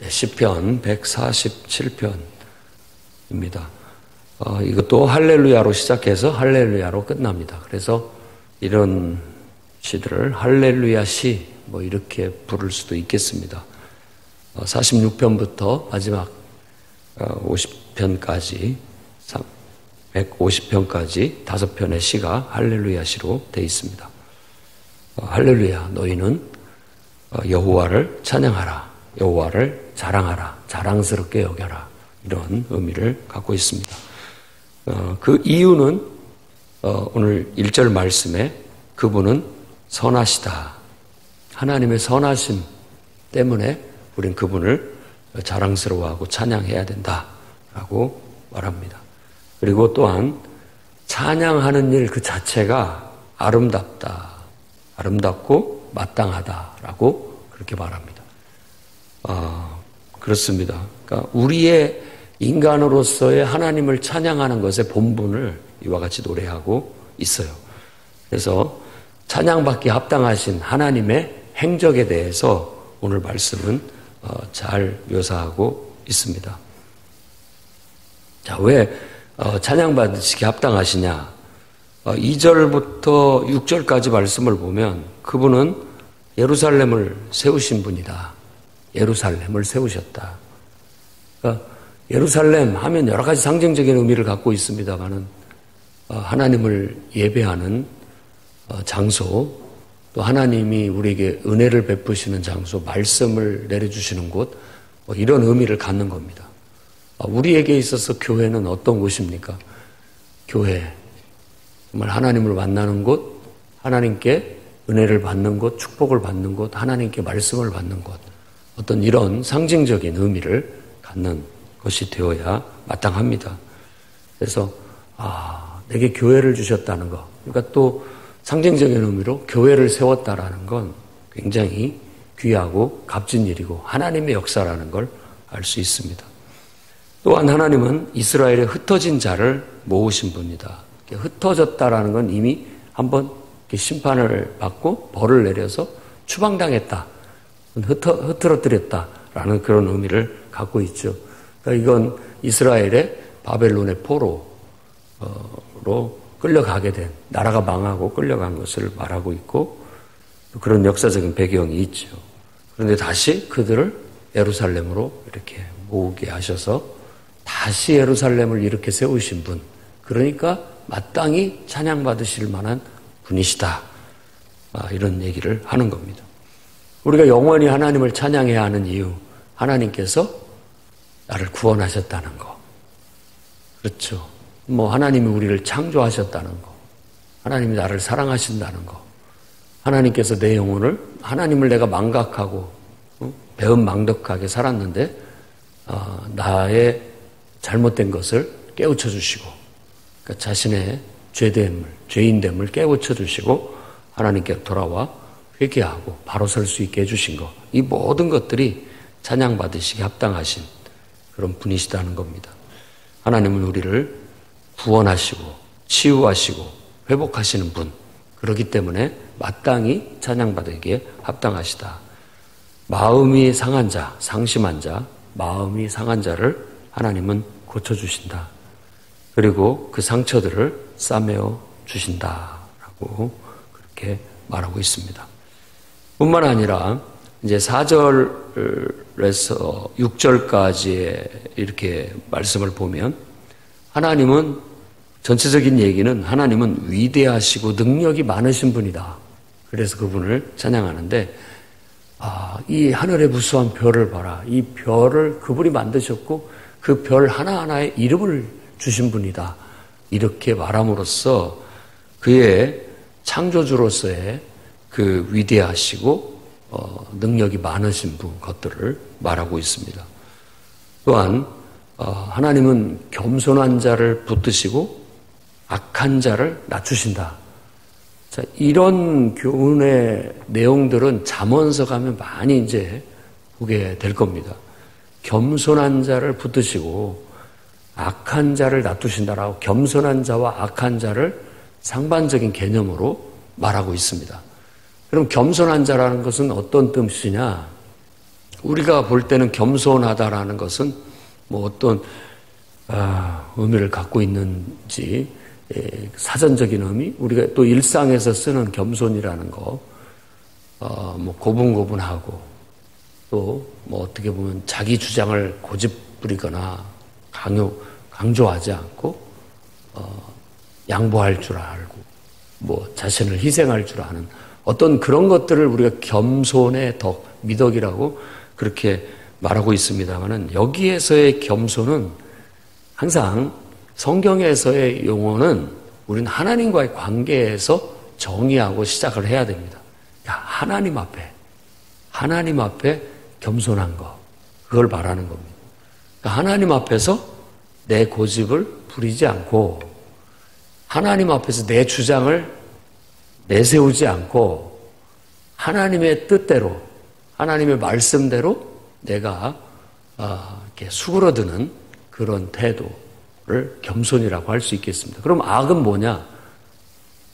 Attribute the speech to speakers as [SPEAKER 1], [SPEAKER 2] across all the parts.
[SPEAKER 1] 네, 시편 147편입니다. 이것도 할렐루야로 시작해서 할렐루야로 끝납니다. 그래서 이런 시들을 할렐루야 시 이렇게 부를 수도 있겠습니다. 46편부터 마지막 50편까지 150편까지 5편의 시가 할렐루야 시로 되어 있습니다. 할렐루야, 너희는 여호와를 찬양하라, 여호와를 자랑하라, 자랑스럽게 여겨라, 이런 의미를 갖고 있습니다. 그 이유는 오늘 1절 말씀에 그분은 선하시다, 하나님의 선하심 때문에 우린 그분을 자랑스러워하고 찬양해야 된다라고 말합니다. 그리고 또한 찬양하는 일 그 자체가 아름답다, 아름답고 마땅하다라고 그렇게 말합니다. 그렇습니다. 그러니까 우리의 인간으로서의 하나님을 찬양하는 것의 본분을 이와 같이 노래하고 있어요. 그래서 찬양받기 합당하신 하나님의 행적에 대해서 오늘 말씀은 잘 묘사하고 있습니다. 자, 왜 찬양받으시기 합당하시냐? 2절부터 6절까지 말씀을 보면 그분은 예루살렘을 세우신 분이다. 예루살렘을 세우셨다. 그러니까 예루살렘 하면 여러 가지 상징적인 의미를 갖고 있습니다만은 하나님을 예배하는 장소, 또 하나님이 우리에게 은혜를 베푸시는 장소, 말씀을 내려주시는 곳, 이런 의미를 갖는 겁니다. 우리에게 있어서 교회는 어떤 곳입니까? 교회, 정말 하나님을 만나는 곳, 하나님께 은혜를 받는 곳, 축복을 받는 곳, 하나님께 말씀을 받는 곳, 어떤 이런 상징적인 의미를 갖는 것이 되어야 마땅합니다. 그래서 내게 교회를 주셨다는 것, 그러니까 또 상징적인 의미로 교회를 세웠다라는 건 굉장히 귀하고 값진 일이고 하나님의 역사라는 걸 알 수 있습니다. 또한 하나님은 이스라엘의 흩어진 자를 모으신 분이다. 흩어졌다라는 건 이미 한번 심판을 받고 벌을 내려서 추방당했다, 흐트러뜨렸다라는 그런 의미를 갖고 있죠. 그러니까 이건 이스라엘의 바벨론의 포로로 끌려가게 된, 나라가 망하고 끌려간 것을 말하고 있고 그런 역사적인 배경이 있죠. 그런데 다시 그들을 예루살렘으로 이렇게 모으게 하셔서 다시 예루살렘을 이렇게 세우신 분, 그러니까 마땅히 찬양받으실 만한 분이시다, 이런 얘기를 하는 겁니다. 우리가 영원히 하나님을 찬양해야 하는 이유, 하나님께서 나를 구원하셨다는 거, 그렇죠. 하나님이 우리를 창조하셨다는 거, 하나님이 나를 사랑하신다는 거, 하나님께서 내 영혼을, 하나님을 내가 망각하고 배은망덕하게 살았는데 나의 잘못된 것을 깨우쳐 주시고, 그러니까 자신의 죄인됨을 깨우쳐 주시고 하나님께 돌아와 회개하고 바로 설 수 있게 해주신 것, 이 모든 것들이 찬양받으시기 합당하신 그런 분이시다는 겁니다. 하나님은 우리를 구원하시고 치유하시고 회복하시는 분, 그렇기 때문에 마땅히 찬양받기에 합당하시다. 마음이 상한 자, 상심한 자, 마음이 상한 자를 하나님은 고쳐주신다. 그리고 그 상처들을 싸매어 주신다라고 그렇게 말하고 있습니다. 뿐만 아니라 이제 4절에서 6절까지의 이렇게 말씀을 보면 하나님은, 전체적인 얘기는 하나님은 위대하시고 능력이 많으신 분이다. 그래서 그분을 찬양하는데, 이 하늘의 무수한 별을 봐라. 이 별을 그분이 만드셨고 그 별 하나하나에 이름을 주신 분이다. 이렇게 말함으로써 그의 창조주로서의 그 위대하시고 능력이 많으신 것들을 말하고 있습니다. 또한 하나님은 겸손한 자를 붙드시고 악한 자를 낮추신다. 자, 이런 교훈의 내용들은 잠언서 가면 많이 이제 보게 될 겁니다. 겸손한 자를 붙드시고 악한 자를 낮추신다라고 겸손한 자와 악한 자를 상반적인 개념으로 말하고 있습니다. 그럼 겸손한 자라는 것은 어떤 뜻이냐? 우리가 볼 때는 겸손하다라는 것은 뭐 어떤 의미를 갖고 있는지 사전적인 의미, 우리가 또 일상에서 쓰는 겸손이라는 거, 뭐 고분고분하고 또 뭐 어떻게 보면 자기 주장을 고집부리거나 강조하지 않고 양보할 줄 알고 뭐 자신을 희생할 줄 아는 어떤 그런 것들을 우리가 겸손의 덕, 미덕이라고 그렇게 말하고 있습니다만은 여기에서의 겸손은 항상 성경에서의 용어는 우리는 하나님과의 관계에서 정의하고 시작을 해야 됩니다. 하나님 앞에 겸손한 거, 그걸 말하는 겁니다. 하나님 앞에서 내 고집을 부리지 않고 하나님 앞에서 내 주장을 내세우지 않고 하나님의 뜻대로, 하나님의 말씀대로 내가 이렇게 수그러드는 그런 태도를 겸손이라고 할 수 있겠습니다. 그럼 악은 뭐냐?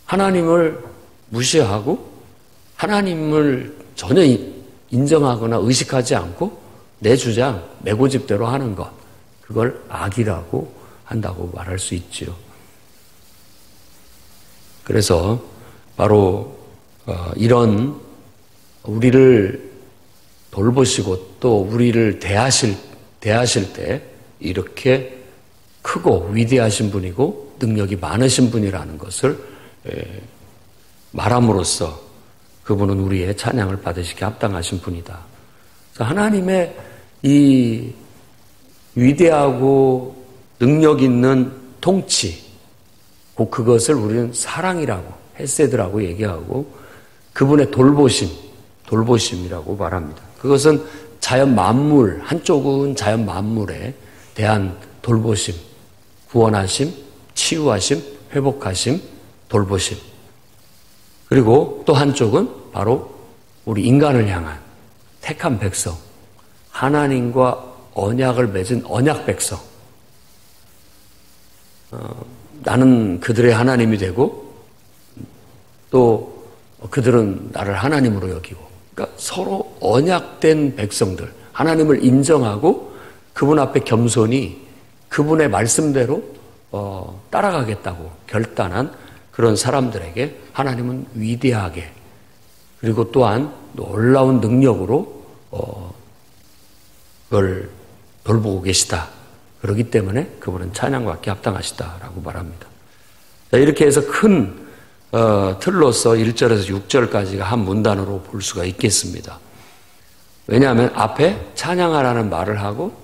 [SPEAKER 1] 하나님을 무시하고 하나님을 전혀 인정하거나 의식하지 않고 내 주장, 내 고집대로 하는 것, 그걸 악이라고 한다고 말할 수 있지요. 그래서 바로 이런 우리를 돌보시고 또 우리를 대하실 때 이렇게 크고 위대하신 분이고 능력이 많으신 분이라는 것을 말함으로써 그분은 우리의 찬양을 받으시기에 합당하신 분이다. 하나님의 이 위대하고 능력 있는 통치, 곧 그것을 우리는 사랑이라고, 헤세드라고 얘기하고 그분의 돌보심이라고 말합니다. 그것은 자연 만물, 한쪽은 자연 만물에 대한 돌보심, 구원하심, 치유하심, 회복하심, 돌보심. 그리고 또 한쪽은 바로 우리 인간을 향한 택한 백성, 하나님과 언약을 맺은 언약 백성. 나는 그들의 하나님이 되고 또 그들은 나를 하나님으로 여기고, 그러니까 서로 언약된 백성들, 하나님을 인정하고 그분 앞에 겸손히 그분의 말씀대로 따라가겠다고 결단한 그런 사람들에게 하나님은 위대하게 그리고 또한 놀라운 능력으로 그걸 돌보고 계시다. 그렇기 때문에 그분은 찬양받기 합당하시다라고 말합니다. 자, 이렇게 해서 큰 틀로서 1절에서 6절까지가 한 문단으로 볼 수가 있겠습니다. 왜냐하면 앞에 찬양하라는 말을 하고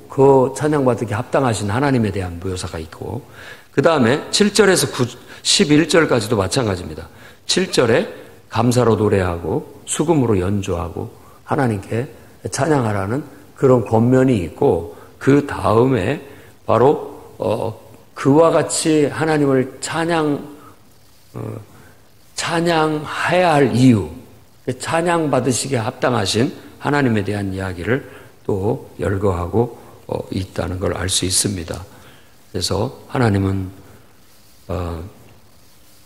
[SPEAKER 1] 그 찬양받기 합당하신 하나님에 대한 묘사가 있고, 그 다음에 7절에서 11절까지도 마찬가지입니다. 7절에 감사로 노래하고 수금으로 연주하고 하나님께 찬양하라는 그런 권면이 있고, 그 다음에 바로 그와 같이 하나님을 찬양해야 할 이유, 찬양 받으시기에 합당하신 하나님에 대한 이야기를 또 열거하고 있다는 걸 알 수 있습니다. 그래서 하나님은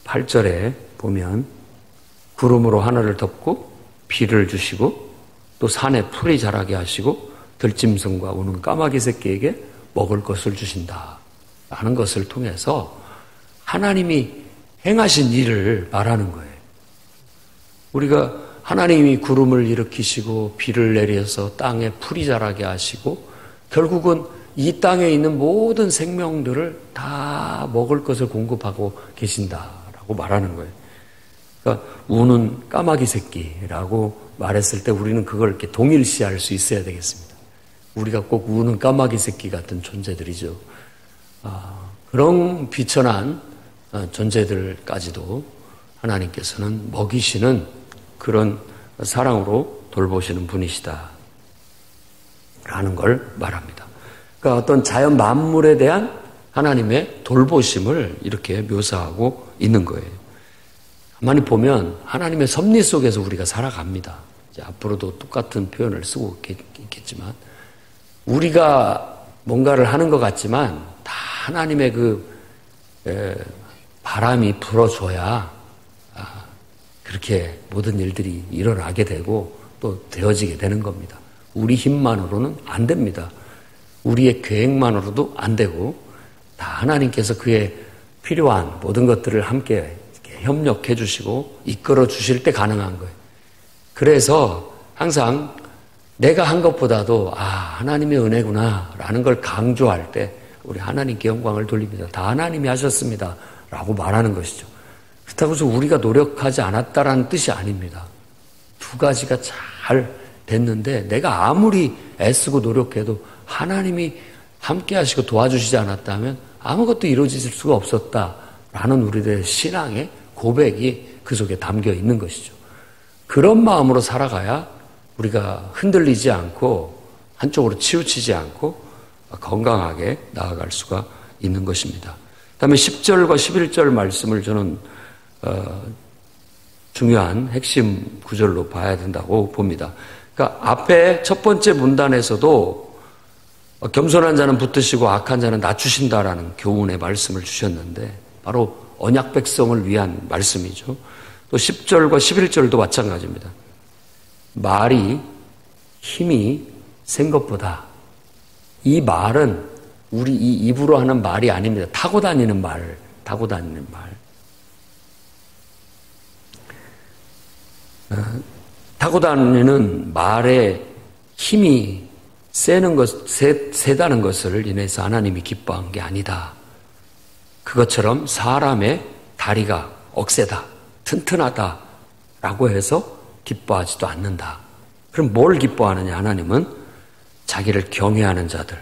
[SPEAKER 1] 8절에 보면 구름으로 하늘을 덮고 비를 주시고 또 산에 풀이 자라게 하시고 들짐승과 우는 까마귀 새끼에게 먹을 것을 주신다 라는 것을 통해서 하나님이 행하신 일을 말하는 거예요. 우리가 하나님이 구름을 일으키시고 비를 내려서 땅에 풀이 자라게 하시고 결국은 이 땅에 있는 모든 생명들을 다 먹을 것을 공급하고 계신다라고 말하는 거예요. 그러니까 우는 까마귀 새끼라고 말했을 때 우리는 그걸 이렇게 동일시할 수 있어야 되겠습니다. 우리가 꼭 우는 까마귀 새끼 같은 존재들이죠. 그런 비천한 존재들까지도 하나님께서는 먹이시는 그런 사랑으로 돌보시는 분이시다 라는 걸 말합니다. 그러니까 어떤 자연 만물에 대한 하나님의 돌보심을 이렇게 묘사하고 있는 거예요. 가만히 보면 하나님의 섭리 속에서 우리가 살아갑니다. 이제 앞으로도 똑같은 표현을 쓰고 있겠지만 우리가 뭔가를 하는 것 같지만 다 하나님의 바람이 불어줘야 그렇게 모든 일들이 일어나게 되고 또 되어지게 되는 겁니다. 우리 힘만으로는 안 됩니다. 우리의 계획만으로도 안 되고 다 하나님께서 그에 필요한 모든 것들을 함께 협력해 주시고 이끌어 주실 때 가능한 거예요. 그래서 항상 내가 한 것보다도 하나님의 은혜구나 라는 걸 강조할 때 우리 하나님께 영광을 돌립니다. 다 하나님이 하셨습니다 라고 말하는 것이죠. 그렇다고 해서 우리가 노력하지 않았다라는 뜻이 아닙니다. 두 가지가 잘 됐는데 내가 아무리 애쓰고 노력해도 하나님이 함께 하시고 도와주시지 않았다면 아무것도 이루어질 수가 없었다라는 우리들의 신앙의 고백이 그 속에 담겨 있는 것이죠. 그런 마음으로 살아가야 우리가 흔들리지 않고 한쪽으로 치우치지 않고 건강하게 나아갈 수가 있는 것입니다. 그다음에 10절과 11절 말씀을 저는 중요한 핵심 구절로 봐야 된다고 봅니다. 그러니까 앞에 첫 번째 문단에서도 겸손한 자는 붙드시고 악한 자는 낮추신다라는 교훈의 말씀을 주셨는데 바로 언약 백성을 위한 말씀이죠. 또 10절과 11절도 마찬가지입니다. 말이 힘이 센 것보다 이 말은 우리 이 입으로 하는 말이 아닙니다. 타고 다니는 말. 타고 다니는 말에 힘이 세다는 것을 인해서 하나님이 기뻐한 게 아니다. 그것처럼 사람의 다리가 억세다, 튼튼하다라고 해서 기뻐하지도 않는다. 그럼 뭘 기뻐하느냐? 하나님은 자기를 경외하는 자들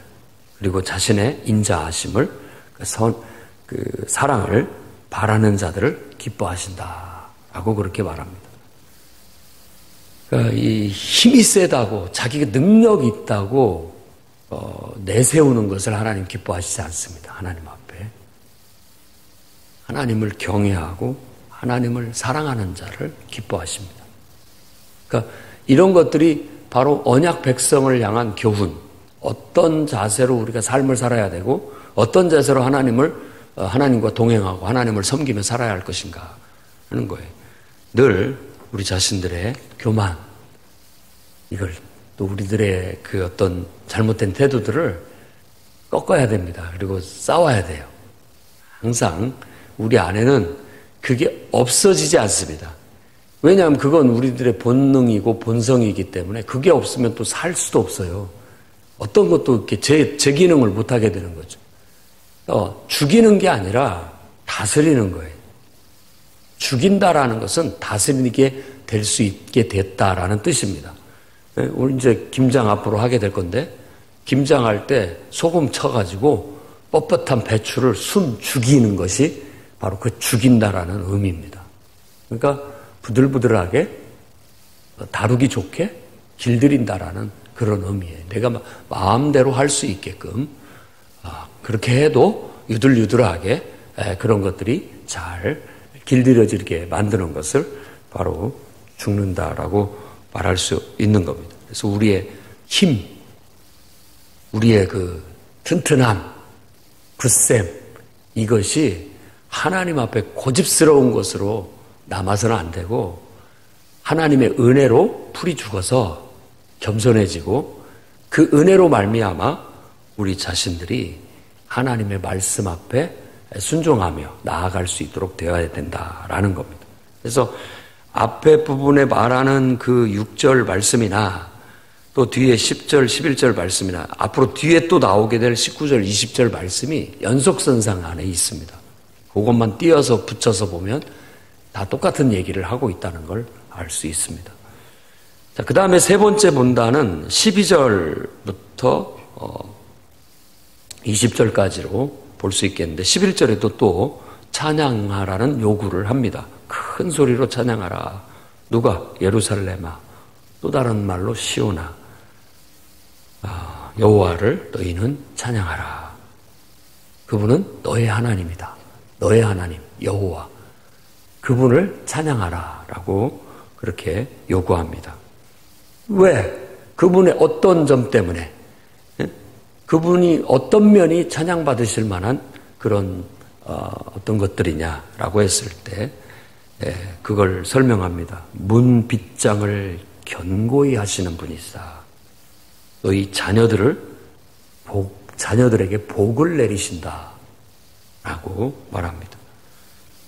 [SPEAKER 1] 그리고 자신의 인자하심을 사랑을 바라는 자들을 기뻐하신다라고 그렇게 말합니다. 그러니까 이 힘이 세다고 자기가 능력이 있다고 내세우는 것을 하나님 기뻐하시지 않습니다. 하나님 앞에 하나님을 경외하고 하나님을 사랑하는 자를 기뻐하십니다. 그러니까 이런 것들이 바로 언약 백성을 향한 교훈, 어떤 자세로 우리가 삶을 살아야 되고 어떤 자세로 하나님과 동행하고 하나님을 섬기며 살아야 할 것인가 하는 거예요. 늘 우리 자신들의 교만, 이걸 또 우리들의 그 어떤 잘못된 태도들을 꺾어야 됩니다. 그리고 싸워야 돼요. 항상 우리 안에는 그게 없어지지 않습니다. 왜냐하면 그건 우리들의 본능이고 본성이기 때문에 그게 없으면 또 살 수도 없어요. 어떤 것도 이렇게 제 기능을 못하게 되는 거죠. 죽이는 게 아니라 다스리는 거예요. 죽인다라는 것은 다스리게 될 수 있게 됐다라는 뜻입니다. 우리 이제 김장 앞으로 하게 될 건데 김장할 때 소금 쳐가지고 뻣뻣한 배추를 숨 죽이는 것이 바로 그 죽인다라는 의미입니다. 그러니까 부들부들하게 다루기 좋게 길들인다라는 그런 의미예요. 내가 마음대로 할 수 있게끔 그렇게 해도 유들유들하게 그런 것들이 잘 길들여지게 만드는 것을 바로 죽는다라고 말할 수 있는 겁니다. 그래서 우리의 힘, 우리의 그 튼튼함, 굳셈, 이것이 하나님 앞에 고집스러운 것으로 남아서는 안 되고 하나님의 은혜로 풀이 죽어서 겸손해지고 그 은혜로 말미암아 우리 자신들이 하나님의 말씀 앞에 순종하며 나아갈 수 있도록 되어야 된다라는 겁니다. 그래서 앞에 부분에 말하는 그 6절 말씀이나 또 뒤에 10절, 11절 말씀이나 앞으로 뒤에 또 나오게 될 19절, 20절 말씀이 연속선상 안에 있습니다. 그것만 띄어서 붙여서 보면 다 똑같은 얘기를 하고 있다는 걸 알 수 있습니다. 자, 그 다음에 세 번째 본단은 12절부터 20절까지로 볼 수 있겠는데 11절에도 또 찬양하라는 요구를 합니다. 큰 소리로 찬양하라. 누가? 예루살렘아. 또 다른 말로 시온아. 여호와를 너희는 찬양하라. 그분은 너의 하나님이다. 너의 하나님 여호와. 그분을 찬양하라라고 그렇게 요구합니다. 왜? 그분의 어떤 점 때문에? 그분이 어떤 면이 찬양받으실 만한 그런 어떤 것들이냐라고 했을 때 그걸 설명합니다. 문빗장을 견고히 하시는 분이시다. 또 이 자녀들에게 복을 내리신다 라고 말합니다.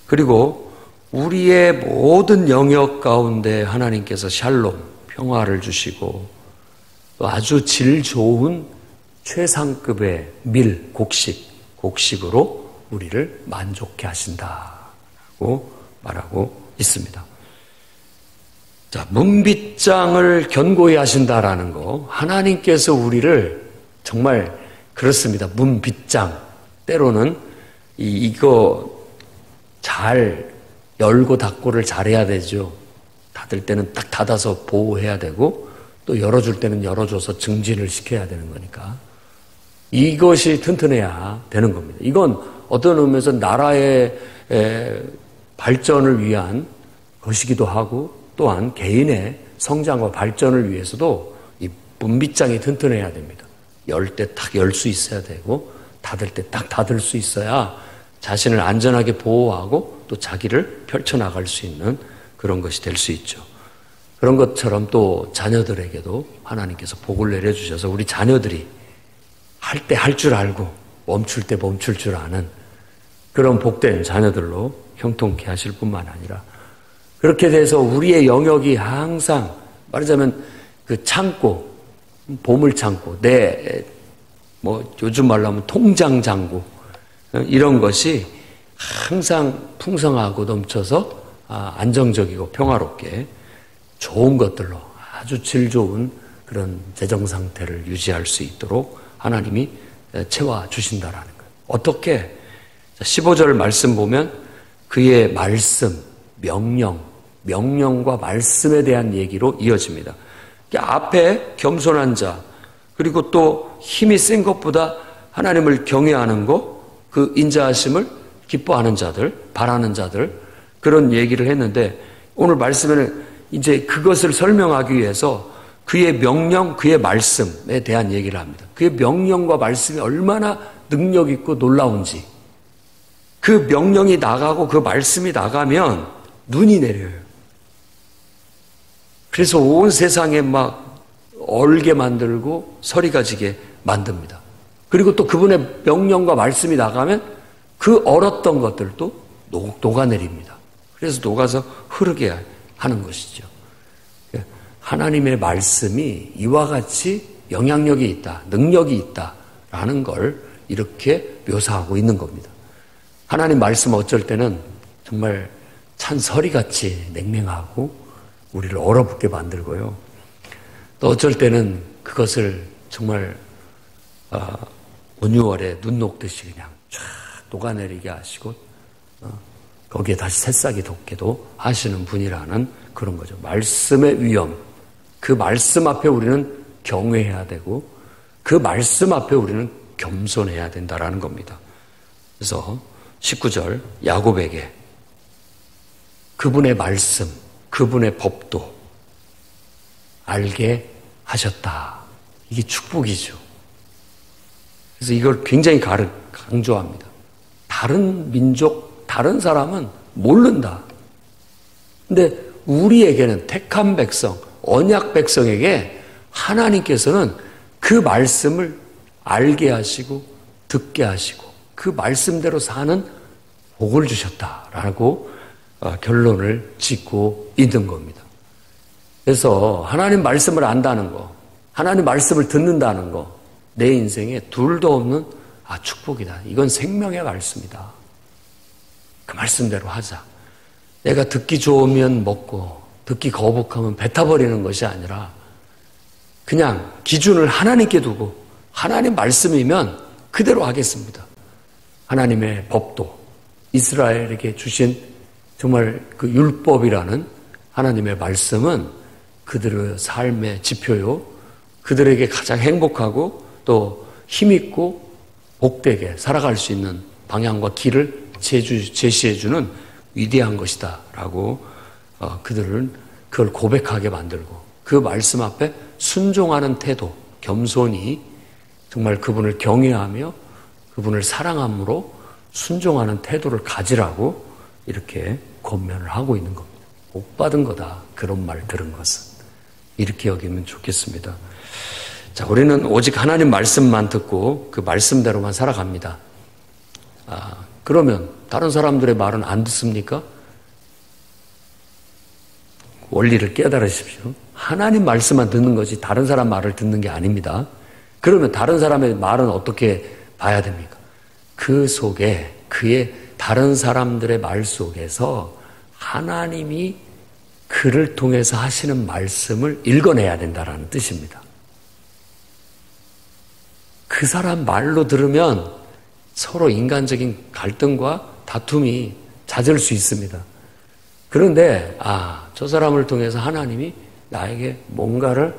[SPEAKER 1] 그리고 우리의 모든 영역 가운데 하나님께서 샬롬, 평화를 주시고 또 아주 질 좋은 최상급의 곡식으로 우리를 만족해 하신다고 말하고 있습니다. 자, 문빗장을 견고히 하신다라는 거, 하나님께서 우리를 정말 그렇습니다. 문빗장, 때로는 이거 잘 열고 닫고를 잘해야 되죠. 닫을 때는 딱 닫아서 보호해야 되고 또 열어줄 때는 열어줘서 증진을 시켜야 되는 거니까 이것이 튼튼해야 되는 겁니다. 이건 어떤 의미에서 나라의 발전을 위한 것이기도 하고 또한 개인의 성장과 발전을 위해서도 이 문빗장이 튼튼해야 됩니다. 열 때 딱 열 수 있어야 되고 닫을 때 딱 닫을 수 있어야 자신을 안전하게 보호하고 또 자기를 펼쳐나갈 수 있는 그런 것이 될 수 있죠. 그런 것처럼 또 자녀들에게도 하나님께서 복을 내려주셔서 우리 자녀들이 할 때 할 줄 알고 멈출 때 멈출 줄 아는 그런 복된 자녀들로 형통케 하실 뿐만 아니라 그렇게 돼서 우리의 영역이 항상 말하자면 그 창고, 보물 창고, 요즘 말로 하면 통장 잔고 이런 것이 항상 풍성하고 넘쳐서 안정적이고 평화롭게 좋은 것들로 아주 질 좋은 그런 재정 상태를 유지할 수 있도록 하나님이 채워주신다라는 거예요. 어떻게? 15절 말씀 보면 그의 말씀, 명령과 말씀에 대한 얘기로 이어집니다. 앞에 겸손한 자, 그리고 또 힘이 센 것보다 하나님을 경외하는 것, 그 인자하심을 기뻐하는 자들, 바라는 자들, 그런 얘기를 했는데 오늘 말씀에는 이제 그것을 설명하기 위해서 그의 명령, 그의 말씀에 대한 얘기를 합니다. 그의 명령과 말씀이 얼마나 능력 있고 놀라운지 그 명령이 나가고 그 말씀이 나가면 눈이 내려요. 그래서 온 세상에 막 얼게 만들고 서리가 지게 만듭니다. 그리고 또 그분의 명령과 말씀이 나가면 그 얼었던 것들도 녹아내립니다. 그래서 녹아서 흐르게 하는 것이죠. 하나님의 말씀이 이와 같이 영향력이 있다, 능력이 있다라는 걸 이렇게 묘사하고 있는 겁니다. 하나님 말씀 어쩔 때는 정말 찬 서리같이 냉랭하고 우리를 얼어붙게 만들고요. 또 어쩔 때는 그것을 정말 온유월에 눈 녹듯이 그냥 쫙 녹아내리게 하시고 거기에 다시 새싹이 돋게도 하시는 분이라는 그런 거죠. 말씀의 위엄, 그 말씀 앞에 우리는 경외해야 되고 그 말씀 앞에 우리는 겸손해야 된다라는 겁니다. 그래서 19절 야곱에게 그분의 말씀, 그분의 법도 알게 하셨다. 이게 축복이죠. 그래서 이걸 굉장히 강조합니다. 다른 민족, 다른 사람은 모른다. 근데 우리에게는 택한 백성, 언약 백성에게 하나님께서는 그 말씀을 알게 하시고 듣게 하시고 그 말씀대로 사는 복을 주셨다라고 결론을 짓고 있는 겁니다. 그래서 하나님 말씀을 안다는 거, 하나님 말씀을 듣는다는 거, 내 인생에 둘도 없는 축복이다. 이건 생명의 말씀이다. 그 말씀대로 하자. 내가 듣기 좋으면 먹고 듣기 거북하면 뱉어버리는 것이 아니라 그냥 기준을 하나님께 두고 하나님 말씀이면 그대로 하겠습니다. 하나님의 법도 이스라엘에게 주신 정말 그 율법이라는 하나님의 말씀은 그들의 삶의 지표요, 그들에게 가장 행복하고 또 힘있고 복되게 살아갈 수 있는 방향과 길을 제시해주는 위대한 것이다 라고 그들은 그걸 고백하게 만들고 그 말씀 앞에 순종하는 태도, 겸손히 정말 그분을 경외하며 그분을 사랑함으로 순종하는 태도를 가지라고 이렇게 권면을 하고 있는 겁니다. 복 받은 거다. 그런 말 들은 것은. 이렇게 여기면 좋겠습니다. 자, 우리는 오직 하나님 말씀만 듣고 그 말씀대로만 살아갑니다. 그러면 다른 사람들의 말은 안 듣습니까? 원리를 깨달으십시오. 하나님 말씀만 듣는 것이 다른 사람 말을 듣는 게 아닙니다. 그러면 다른 사람의 말은 어떻게 봐야 됩니까? 그 속에 그의 다른 사람들의 말 속에서 하나님이 그를 통해서 하시는 말씀을 읽어내야 된다는 뜻입니다. 그 사람 말로 들으면 서로 인간적인 갈등과 다툼이 잦을 수 있습니다. 그런데 저 사람을 통해서 하나님이 나에게 뭔가를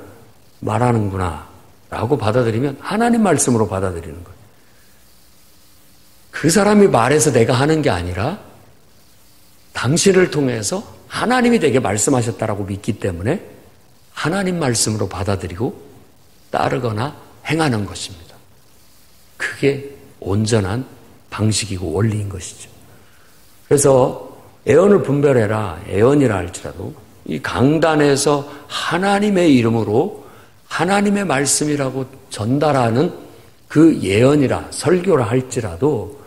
[SPEAKER 1] 말하는구나 라고 받아들이면 하나님 말씀으로 받아들이는 거예요. 그 사람이 말해서 내가 하는 게 아니라 당신을 통해서 하나님이 내게 말씀하셨다라고 믿기 때문에 하나님 말씀으로 받아들이고 따르거나 행하는 것입니다. 그게 온전한 방식이고 원리인 것이죠. 그래서 애언을 분별해라, 애언이라 할지라도 이 강단에서 하나님의 이름으로 하나님의 말씀이라고 전달하는 그 예언이라 설교라 할지라도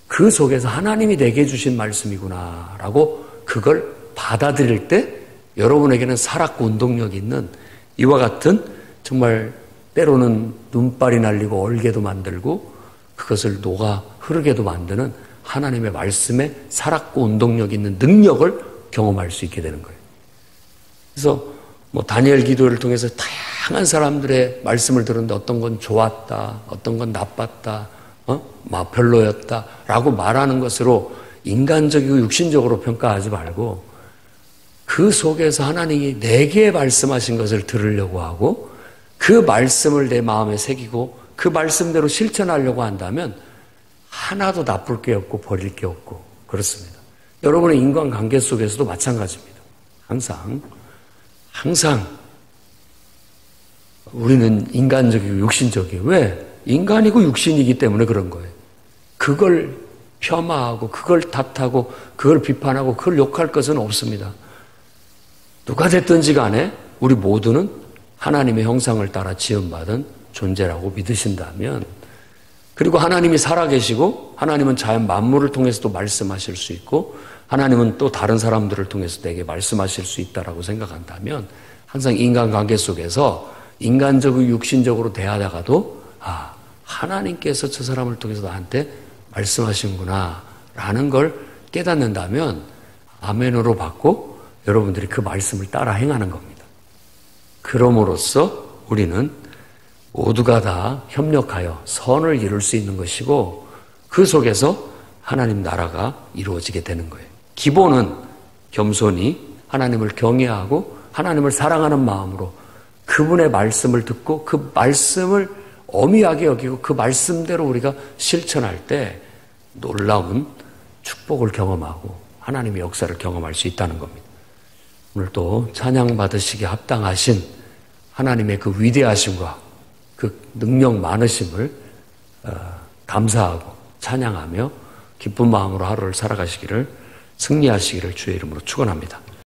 [SPEAKER 1] 그 속에서 하나님이 내게 주신 말씀이구나 라고 그걸 받아들일 때 여러분에게는 살았고 운동력이 있는 이와 같은 정말 때로는 눈발이 날리고 얼개도 만들고 그것을 녹아 흐르게도 만드는 하나님의 말씀에 살았고 운동력 있는 능력을 경험할 수 있게 되는 거예요. 그래서 다니엘 기도를 통해서 다양한 사람들의 말씀을 들었는데 어떤 건 좋았다, 어떤 건 나빴다, 별로였다 라고 말하는 것으로 인간적이고 육신적으로 평가하지 말고 그 속에서 하나님이 내게 말씀하신 것을 들으려고 하고 그 말씀을 내 마음에 새기고 그 말씀대로 실천하려고 한다면 하나도 나쁠 게 없고 버릴 게 없고 그렇습니다. 여러분의 인간관계 속에서도 마찬가지입니다. 항상 우리는 인간적이고 육신적이에요. 왜? 인간이고 육신이기 때문에 그런 거예요. 그걸 폄하하고 그걸 탓하고 그걸 비판하고 그걸 욕할 것은 없습니다. 누가 됐든지 간에 우리 모두는 하나님의 형상을 따라 지음받은 존재라고 믿으신다면 그리고 하나님이 살아계시고 하나님은 자연 만물을 통해서도 말씀하실 수 있고 하나님은 또 다른 사람들을 통해서 내게 말씀하실 수 있다라고 생각한다면 항상 인간관계 속에서 인간적이고 육신적으로 대하다가도 하나님께서 저 사람을 통해서 나한테 말씀하시는구나 라는 걸 깨닫는다면 아멘으로 받고 여러분들이 그 말씀을 따라 행하는 겁니다. 그럼으로써 우리는 모두가 다 협력하여 선을 이룰 수 있는 것이고 그 속에서 하나님 나라가 이루어지게 되는 거예요. 기본은 겸손히 하나님을 경외하고 하나님을 사랑하는 마음으로 그분의 말씀을 듣고 그 말씀을 엄히하게 여기고 그 말씀대로 우리가 실천할 때 놀라운 축복을 경험하고 하나님의 역사를 경험할 수 있다는 겁니다. 오늘 또 찬양 받으시기에 합당하신 하나님의 그 위대하심과 그 능력 많으심을 감사하고 찬양하며 기쁜 마음으로 하루를 살아가시기를 승리하시기를 주의 이름으로 축원합니다.